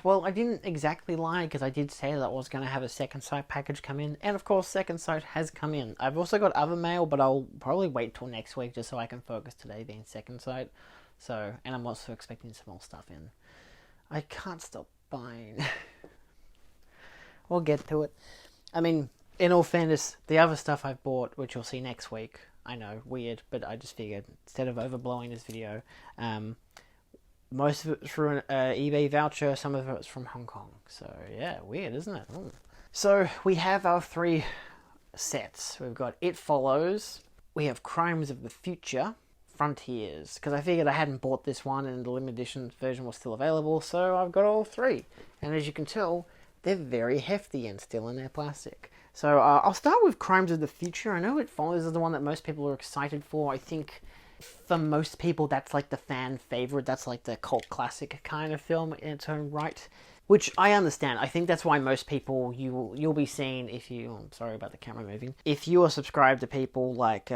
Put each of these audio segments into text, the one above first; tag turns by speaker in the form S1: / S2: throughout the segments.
S1: well, I didn't exactly lie, because I did say that I was going to have a Second Sight package come in, and of course Second Sight has come in. I've also got other mail, but I'll probably wait till next week just so I can focus today being Second Sight. So, and I'm also expecting some more stuff in. I can't stop buying. We'll get to it. I mean, in all fairness, the other stuff I've bought, which you'll see next week, I know, weird, but I just figured, instead of overblowing this video, most of it's through an eBay voucher, some of it's from Hong Kong. So, yeah, weird, isn't it? Ooh. So, we have our 3 sets. We've got It Follows, we have Crimes of the Future, Frontiers, because I figured I hadn't bought this one and the limited edition version was still available, so I've got all 3. And as you can tell, they're very hefty and still in their plastic. So, I'll start with Crimes of the Future. I know It Follows is the one that most people are excited for. I think for most people, that's like the fan favorite. That's like the cult classic kind of film in its own right, which I understand. I think that's why most people you'll be seeing if you. I'm sorry about the camera moving. If you are subscribed to people like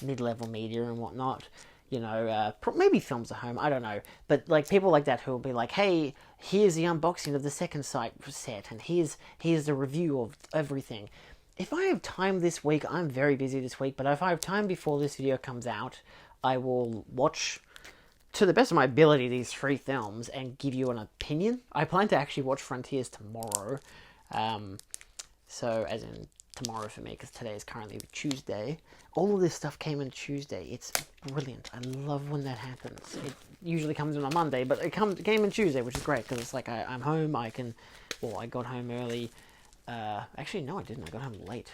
S1: mid-level media and whatnot, you know, maybe Films at Home, I don't know, but like people like that who will be like, hey, here's the unboxing of the Second Sight set, and here's the review of everything. If I have time this week, I'm very busy this week, but if I have time before this video comes out, I will watch, to the best of my ability, these 3 films and give you an opinion. I plan to actually watch Frontiers tomorrow. So, as in tomorrow for me, because today is currently Tuesday. All of this stuff came in Tuesday. It's brilliant. I love when that happens. It usually comes in on Monday, but it came in Tuesday, which is great, because it's like I'm home, I got home early. Actually, no, I didn't. I got home late.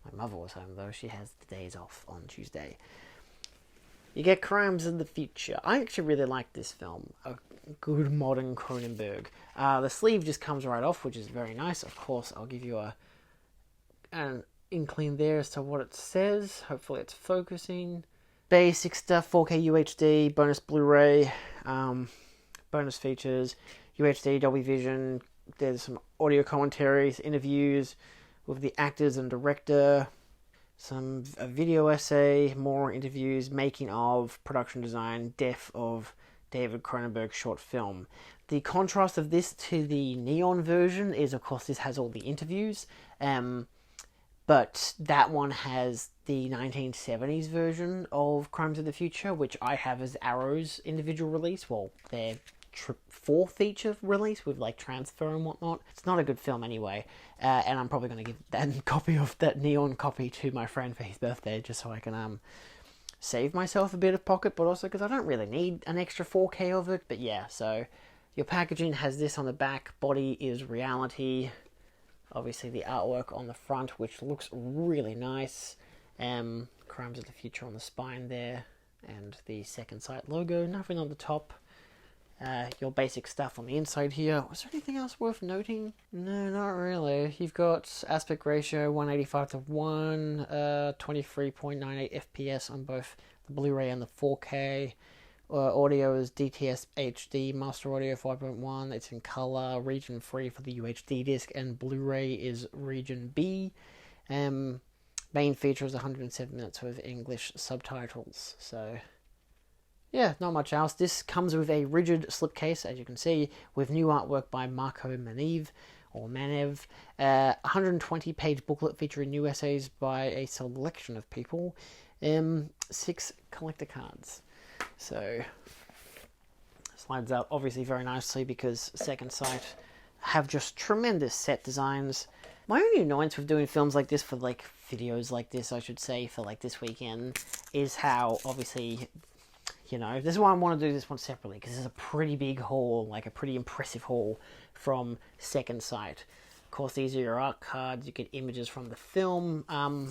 S1: My mother was home, though. She has the days off on Tuesday. You get Crimes of the Future. I actually really like this film. A good modern Cronenberg. The sleeve just comes right off, which is very nice. Of course, I'll give you an inkling there as to what it says. Hopefully it's focusing. Basic stuff, 4K UHD, bonus Blu-ray, bonus features, UHD, Dolby Vision. There's some audio commentaries, interviews with the actors and director, a video essay, more interviews, making of, production design, death of David Cronenberg's short film. The contrast of this to the Neon version is, of course, this has all the interviews, but that one has the 1970s version of Crimes of the Future, which I have as Arrow's individual release. Well, their 4-feature release with like transfer and whatnot. It's not a good film anyway, and I'm probably going to give that copy of that Neon copy to my friend for his birthday, just so I can save myself a bit of pocket, but also because I don't really need an extra 4K of it. But yeah, so your packaging has this on the back. Body is reality. Obviously the artwork on the front, which looks really nice. Crimes of the Future on the spine there, and the Second Sight logo. Nothing on the top. Your basic stuff on the inside here. Was there anything else worth noting? No, not really. You've got aspect ratio 185:1, 23.98 FPS on both the Blu-ray and the 4K. Audio is DTS HD, Master Audio 5.1. It's in color, region free for the UHD disc, and Blu-ray is region B. Main feature is 107 minutes with English subtitles. So yeah, not much else. This comes with a rigid slipcase, as you can see, with new artwork by Marco Manev, 120-page booklet featuring new essays by a selection of people, 6 collector cards. So, slides out obviously very nicely because Second Sight have just tremendous set designs. My only annoyance with doing films like this, for like videos like this, I should say, for like this weekend, is how obviously, you know, this is why I want to do this one separately, because it's a pretty big haul, like a pretty impressive haul from Second Sight. Of course, these are your art cards. You get images from the film. No,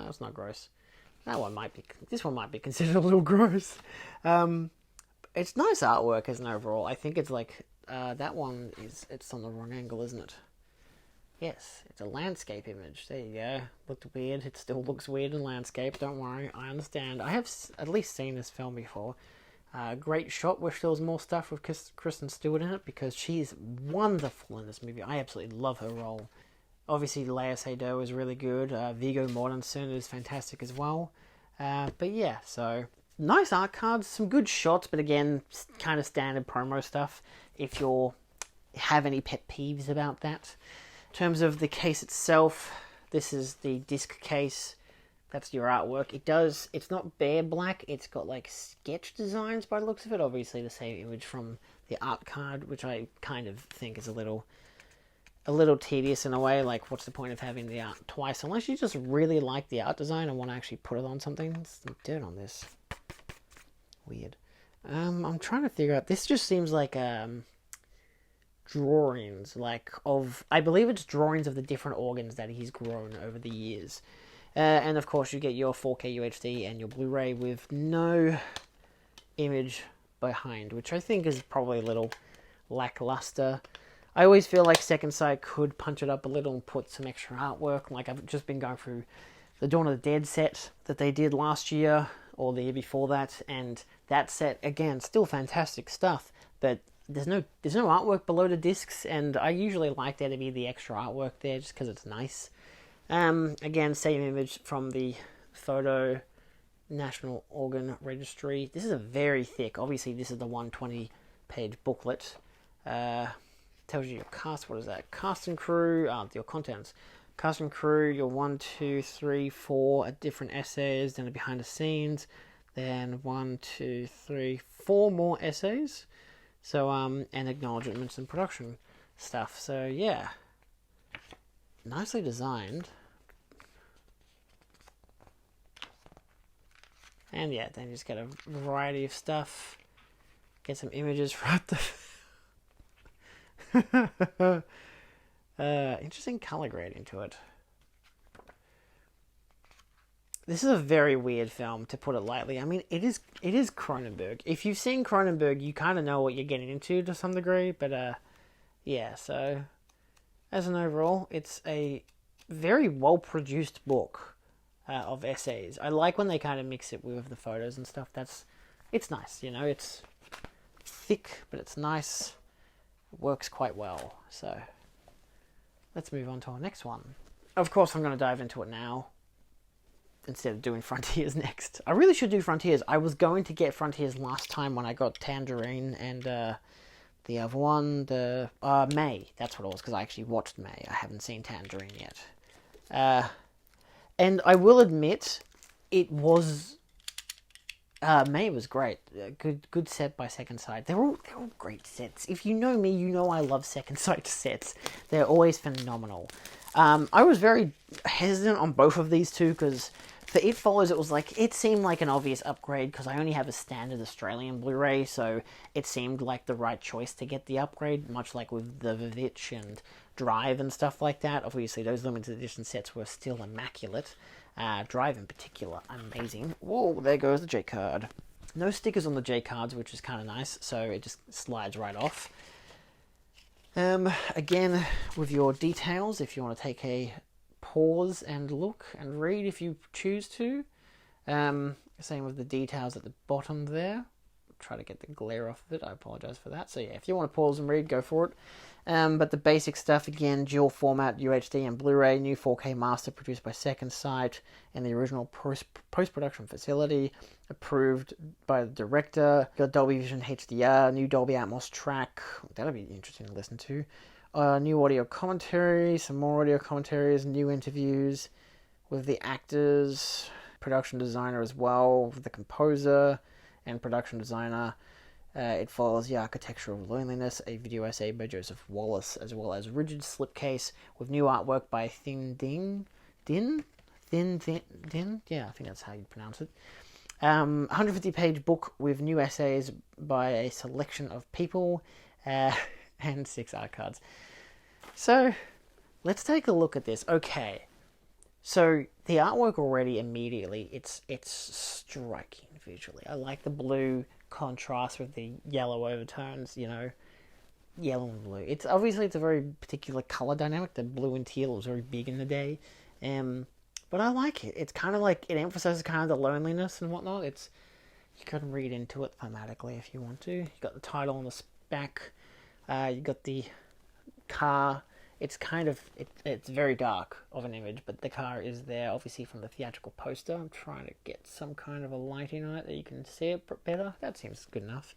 S1: it's not gross. This one might be considered a little gross. It's nice artwork as an overall. I think it's like, that one it's on the wrong angle, isn't it? Yes, it's a landscape image. There you go. Looked weird. It still looks weird in landscape. Don't worry, I understand. I have at least seen this film before. Great shot. Wish there was more stuff with Kristen Stewart in it, because she's wonderful in this movie. I absolutely love her role. Obviously, Lea Seydoux is really good. Viggo Mortensen is fantastic as well. But yeah, so Nice art cards, some good shots, but again, kind of standard promo stuff. If you have any pet peeves about that. In terms of the case itself, this is the disc case. That's your artwork. It's not bare black, it's got like sketch designs by the looks of it. Obviously the same image from the art card, which I kind of think is a little tedious in a way. Like, what's the point of having the art twice? Unless you just really like the art design and want to actually put it on something. There's some dirt on this. Weird. I'm trying to figure out, this just seems like drawings, like of, I believe it's drawings of the different organs that he's grown over the years. And of course you get your 4K UHD and your Blu-ray with no image behind, which I think is probably a little lackluster. I always feel like Second Sight could punch it up a little and put some extra artwork. Like, I've just been going through the Dawn of the Dead set that they did last year, or the year before that, and that set, again, still fantastic stuff, but there's no artwork below the discs, and I usually like there to be the extra artwork there just because it's nice. Again, same image from the photo National Organ Registry. This is a very thick, obviously this is the 120-page booklet. Tells you your cast, what is that? Cast and crew, your contents. Cast and crew, your 1, 2, 3, 4 different essays, then the behind the scenes, then 1, 2, 3, 4 more essays. So, and acknowledgements and production stuff. So, yeah. Nicely designed. And yeah, then you just get a variety of stuff. Get some images throughout the... interesting color grading to it. This is a very weird film, to put it lightly. I mean, it is Cronenberg. If you've seen Cronenberg, you kind of know what you're getting into to some degree. But yeah, so as an overall, it's a very well-produced book of essays. I like when they kind of mix it with the photos and stuff. It's nice, you know. It's thick, but it's nice. It works quite well. So let's move on to our next one. Of course, I'm going to dive into it now instead of doing Frontiers next. I really should do Frontiers. I was going to get Frontiers last time when I got Tangerine and the other one, the May. That's what it was, because I actually watched May. I haven't seen Tangerine yet. And I will admit, it was... May was great. Good set by Second Sight. They're all great sets. If you know me, you know I love Second Sight sets. They're always phenomenal. I was very hesitant on both of these two, because for It Follows, it seemed like an obvious upgrade, because I only have a standard Australian Blu-ray, so it seemed like the right choice to get the upgrade, much like with the Vivitch and Drive and stuff like that. Obviously, those limited edition sets were still immaculate. Drive in particular, amazing. Whoa, there goes the J card. No stickers on the J cards, which is kind of nice, so it just slides right off. Again, with your details, if you want to take a pause and look and read if you choose to. Same with the details at the bottom there. Try to get the glare off of it, I apologize for that. So yeah, if you want to pause and read, go for it. But the basic stuff, again, dual format, UHD and Blu-ray, new 4K master produced by Second Sight in the original post-production facility, approved by the director, got Dolby Vision HDR, new Dolby Atmos track, that'll be interesting to listen to, new audio commentary, some more audio commentaries, new interviews with the actors, production designer as well, with the composer and production designer. It follows The Architecture of Loneliness, a video essay by Joseph Wallace, as well as Rigid Slipcase with new artwork by Thin Din? Yeah, I think that's how you pronounce it. 150-page book with new essays by a selection of people, and 6 art cards. So, let's take a look at this. Okay, so the artwork already immediately, it's striking visually. I like the blue contrast with the yellow overtones, you know, yellow and blue. It's obviously it's a very particular color dynamic. The blue and teal was very big in the day, but I like it. It's kind of like, it emphasizes kind of the loneliness and whatnot. You can read into it thematically if you want to. You got the title on the back. You got the car. It's kind of, it's very dark of an image, but the car is there, obviously, from the theatrical poster. I'm trying to get some kind of a lighting on it that you can see it better. That seems good enough.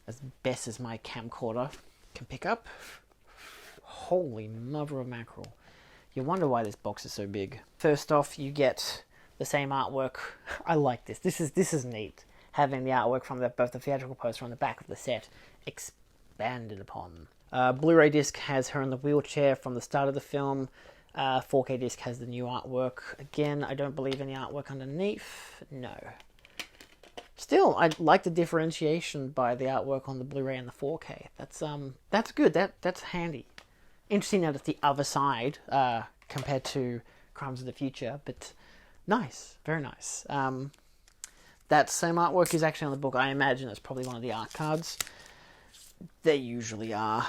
S1: As best as my camcorder can pick up. Holy mother of mackerel. You wonder why this box is so big. First off, you get the same artwork. I like this. This is neat. Having the artwork from both the theatrical poster and the back of the set expanded upon. Blu-ray disc has her in the wheelchair from the start of the film. 4K disc has the new artwork. Again, I don't believe any artwork underneath. No. Still, I like the differentiation by the artwork on the Blu-ray and the 4K. That's good. That's handy. Interesting that it's the other side compared to Crimes of the Future, but nice, very nice. That same artwork is actually on the book. I imagine it's probably one of the art cards. They usually are.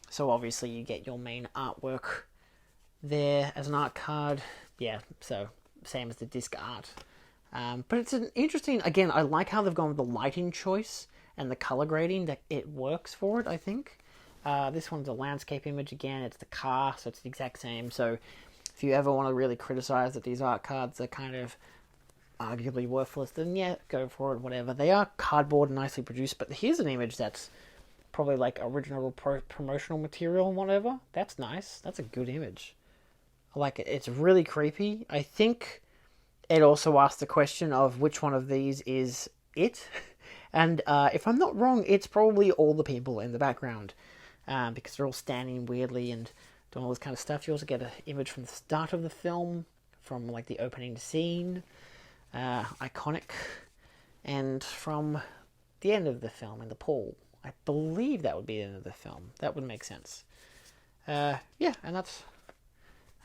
S1: So obviously you get your main artwork there as an art card. Yeah, so same as the disc art. But it's an interesting, again, I like how they've gone with the lighting choice and the color grading, that it works for it, I think. This one's a landscape image again, it's the car, so it's the exact same. So if you ever want to really criticize that these art cards are kind of arguably worthless, then yeah, go for it, whatever. They are cardboard and nicely produced, but here's an image that's probably like original promotional material and whatever. That's nice. That's a good image. I like it. It's really creepy. I think it also asks the question of which one of these is it. And if I'm not wrong, it's probably all the people in the background. Because they're all standing weirdly and doing all this kind of stuff. You also get an image from the start of the film, from like the opening scene. Iconic. And from the end of the film in the pool. I believe that would be the end of the film. That would make sense. Yeah, and that's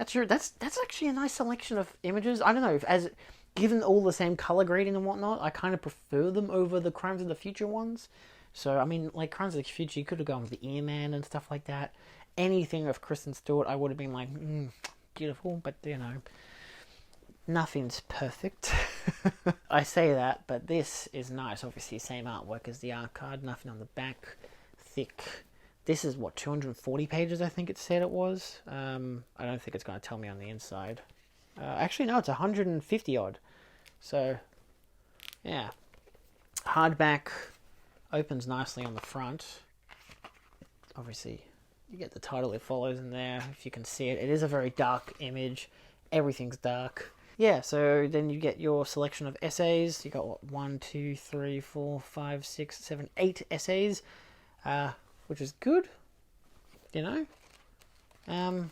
S1: actually a nice selection of images. I don't know, as given all the same color grading and whatnot, I kind of prefer them over the Crimes of the Future ones. So, I mean, like Crimes of the Future, you could have gone with the Earman and stuff like that. Anything of Kristen Stewart, I would have been like, beautiful, but, you know, nothing's perfect. I say that, but this is nice. Obviously, same artwork as the art card. Nothing on the back. Thick. This is, what, 240 pages, I think it said it was. I don't think it's going to tell me on the inside. Actually, no, it's 150 odd. So, yeah. Hardback. Opens nicely on the front. Obviously, you get the title It Follows in there, if you can see it. It is a very dark image. Everything's dark. Yeah, so then you get your selection of essays. You got, what, 1, 2, 3, 4, 5, 6, 7, 8 essays, which is good, you know. Trying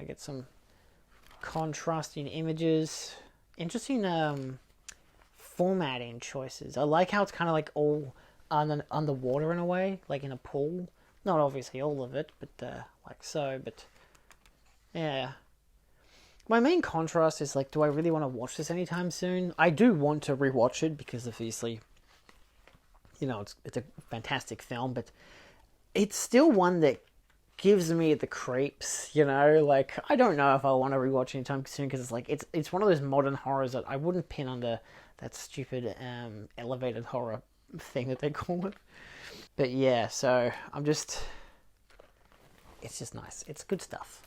S1: to get some contrasting images. Interesting formatting choices. I like how it's kind of like all underwater in a way, like in a pool. Not obviously all of it, but like so, but yeah. My main contrast is like, do I really want to watch this anytime soon? I do want to rewatch it because obviously, you know, it's a fantastic film, but it's still one that gives me the creeps, you know? Like, I don't know if I want to rewatch anytime soon because it's like, it's one of those modern horrors that I wouldn't pin under that stupid elevated horror thing that they call it. But yeah, so it's just nice. It's good stuff.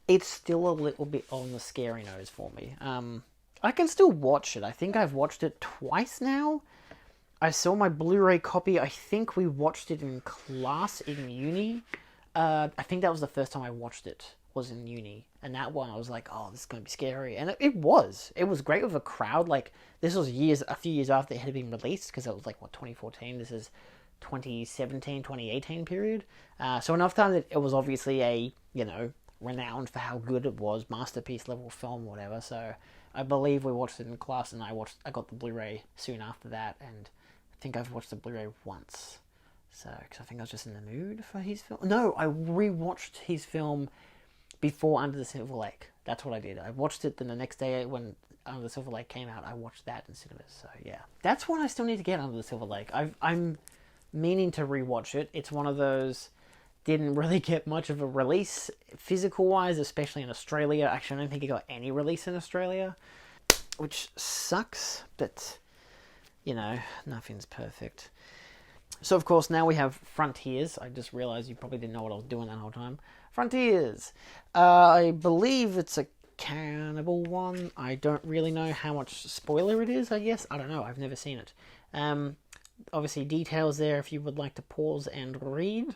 S1: It's still a little bit on the scary nose for me. I can still watch it. I think I've watched it twice now. I saw my Blu-ray copy. I think we watched it in class in uni. I think that was the first time I watched it, was in uni. And that one I was like, oh, this is going to be scary. And it was. It was great with a crowd. Like, this was a few years after it had been released, because it was like, what, 2014? This is 2017, 2018 period. So enough time that it was obviously a, you know, renowned for how good it was, masterpiece level film, whatever. So I believe we watched it in class, and I got the Blu-ray soon after that, and I think I've watched the Blu-ray once. So, because I think I was just in the mood for his film. No, I rewatched his film before Under the Silver Lake. That's what I did. I watched it, then the next day when Under the Silver Lake came out, I watched that in cinemas. So yeah, that's one I still need to get, Under the Silver Lake. I'm meaning to rewatch it. It's one of those, didn't really get much of a release physical-wise, especially in Australia. Actually, I don't think it got any release in Australia, which sucks, but, you know, nothing's perfect. So, of course, now we have Frontiers. I just realized you probably didn't know what I was doing that whole time. Frontiers. I believe it's a cannibal one. I don't really know how much spoiler it is, I guess. I don't know. I've never seen it. Obviously, details there if you would like to pause and read.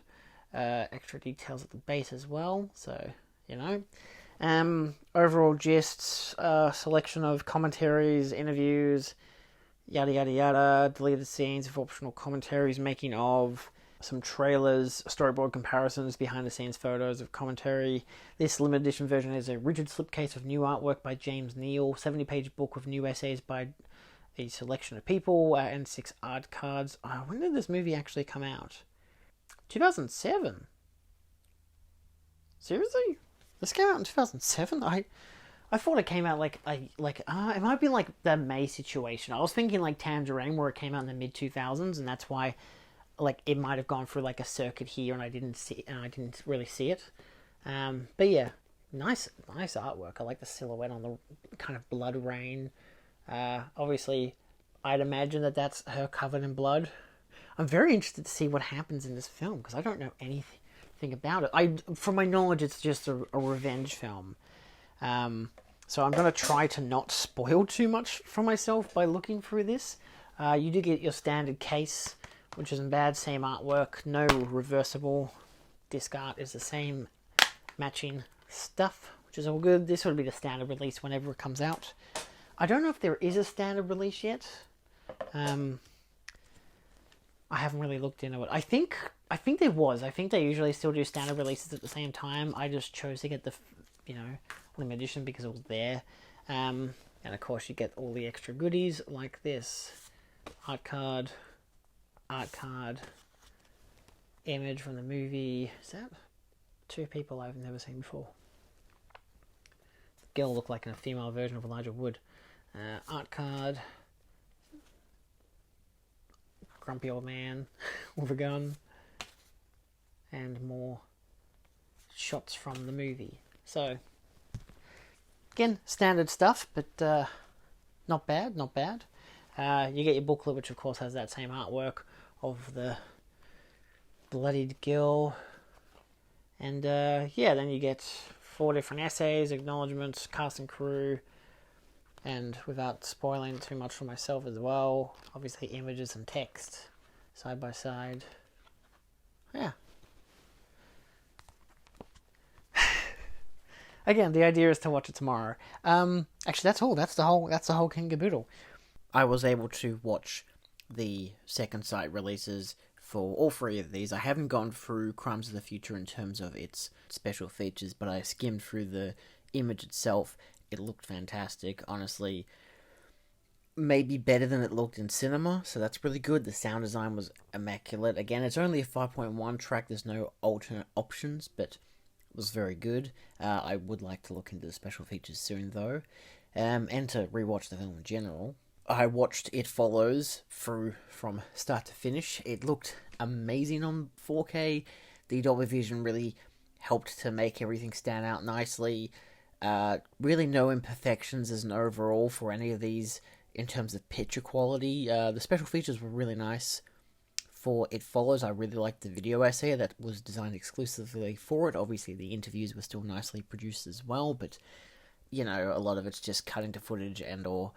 S1: Extra details at the base as well. So, you know. Overall gist, selection of commentaries, interviews, yada yada yada, deleted scenes of optional commentaries, making of, some trailers, storyboard comparisons, behind the scenes photos of commentary. This limited edition version is a rigid slipcase of new artwork by James Neal, 70-page book of new essays by a selection of people, and 6 art cards. When did this movie actually come out? 2007? Seriously? This came out in 2007? I thought it came out it might be like the May situation. I was thinking like Tangerine, where it came out in the mid 2000s, and that's why like it might have gone through like a circuit here, and I didn't really see it. But yeah, nice artwork. I like the silhouette on the kind of blood rain. Obviously, I'd imagine that that's her covered in blood. I'm very interested to see what happens in this film because I don't know anything about it. From my knowledge, it's just a revenge film. So I'm going to try to not spoil too much for myself by looking through this. You do get your standard case, which isn't bad. Same artwork, no reversible. Disc art is the same, matching stuff, which is all good. This would be the standard release whenever it comes out. I don't know if there is a standard release yet. I haven't really looked into it. I think there was. I think they usually still do standard releases at the same time. I just chose to get the, limited edition because it was there. And of course you get all the extra goodies like this. Art card, image from the movie. Is that 2 people I've never seen before? The girl looked like a female version of Elijah Wood. Art card. Grumpy old man with a gun. And more shots from the movie. So, again, standard stuff, but not bad. You get your booklet, which of course has that same artwork of the bloodied girl. And then you get 4 different essays, acknowledgements, cast and crew, and without spoiling too much for myself as well, obviously images and text side by side. Yeah. Again, the idea is to watch it tomorrow. Actually, that's all. That's the whole King Caboodle. I was able to watch the second sight releases for all 3 of these. I haven't gone through Crimes of the Future in terms of its special features, but I skimmed through the image itself. It looked fantastic, honestly. Maybe better than it looked in cinema, so that's really good. The sound design was immaculate. Again, it's only a 5.1 track. There's no alternate options, but it was very good. I would like to look into the special features soon, though, and to rewatch the film in general. I watched It Follows through from start to finish. It looked amazing on 4K. The Dolby Vision really helped to make everything stand out nicely. Really no imperfections as an overall for any of these in terms of picture quality. The special features were really nice. For It Follows, I really liked the video essay that was designed exclusively for it. Obviously, the interviews were still nicely produced as well, but, a lot of it's just cut into footage or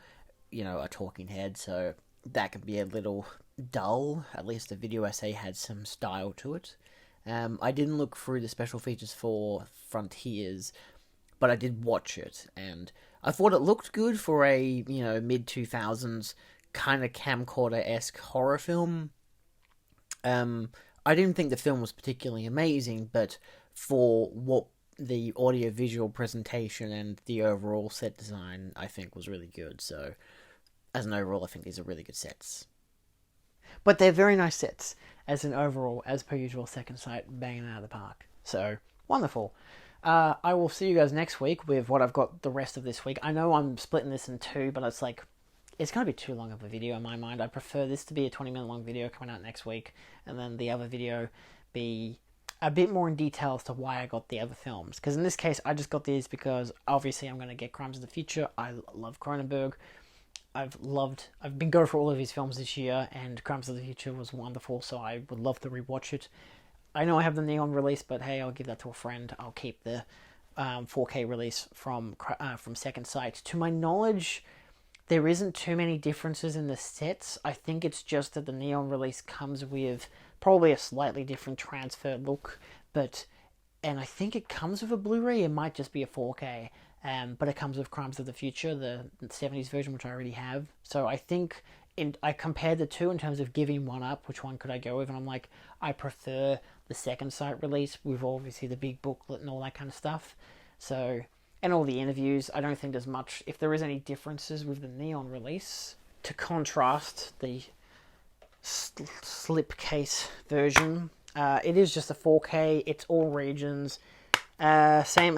S1: a talking head, so that can be a little dull. At least the video essay had some style to it. I didn't look through the special features for Frontiers, but I did watch it, and I thought it looked good for a, mid-2000s kind of camcorder-esque horror film. I didn't think the film was particularly amazing, but for what the audio-visual presentation and the overall set design, I think was really good. So, as an overall, I think these are really good sets. But they're very nice sets, as an overall, as per usual, second sight, banging out of the park. So, wonderful. I will see you guys next week with what I've got the rest of this week. I know I'm splitting this in 2, but it's going to be too long of a video in my mind. I prefer this to be a 20-minute long video coming out next week, and then the other video be a bit more in detail as to why I got the other films. Because in this case, I just got these because, obviously, I'm going to get Crimes of the Future. I love Cronenberg. I've been going for all of his films this year, and Crimes of the Future was wonderful, so I would love to rewatch it. I know I have the neon release, but hey, I'll give that to a friend. I'll keep the 4K release from Second Sight. To my knowledge, there isn't too many differences in the sets. I think it's just that the neon release comes with probably a slightly different transfer look, and I think it comes with a Blu-ray. It might just be a 4K, but it comes with Crimes of the Future, the 70s version, which I already have. So I think I compared the two in terms of giving one up. Which one could I go with? And I'm like, I prefer the Second Sight release with obviously the big booklet and all that kind of stuff. So, and all the interviews. I don't think there's much, if there is any differences with the neon release. To contrast the slipcase version, it is just a 4K. It's all regions. Same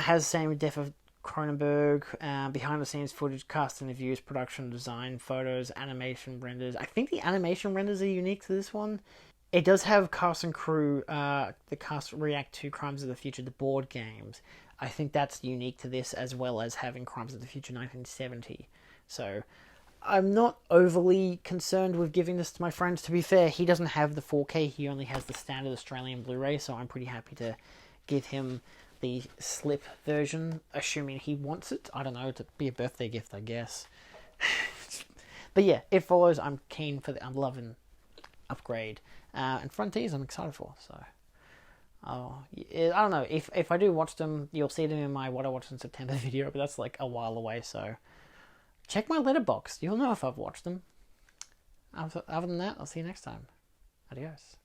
S1: depth of Cronenberg, behind the scenes footage, cast interviews, production design, photos, animation renders. I think the animation renders are unique to this one. It does have cast and crew, the cast react to Crimes of the Future, the board games. I think that's unique to this, as well as having Crimes of the Future 1970. So I'm not overly concerned with giving this to my friends. To be fair, he doesn't have the 4K, he only has the standard Australian Blu-ray, so I'm pretty happy to give him the slip version, assuming he wants it. I don't know, to be a birthday gift, I guess. But yeah, It Follows, I'm keen for I'm loving Upgrade. And Frontiers, I'm excited for, so. I don't know, if I do watch them, you'll see them in my What I Watched in September video, but that's like a while away, so. Check my letterbox, you'll know if I've watched them. Other than that, I'll see you next time. Adios.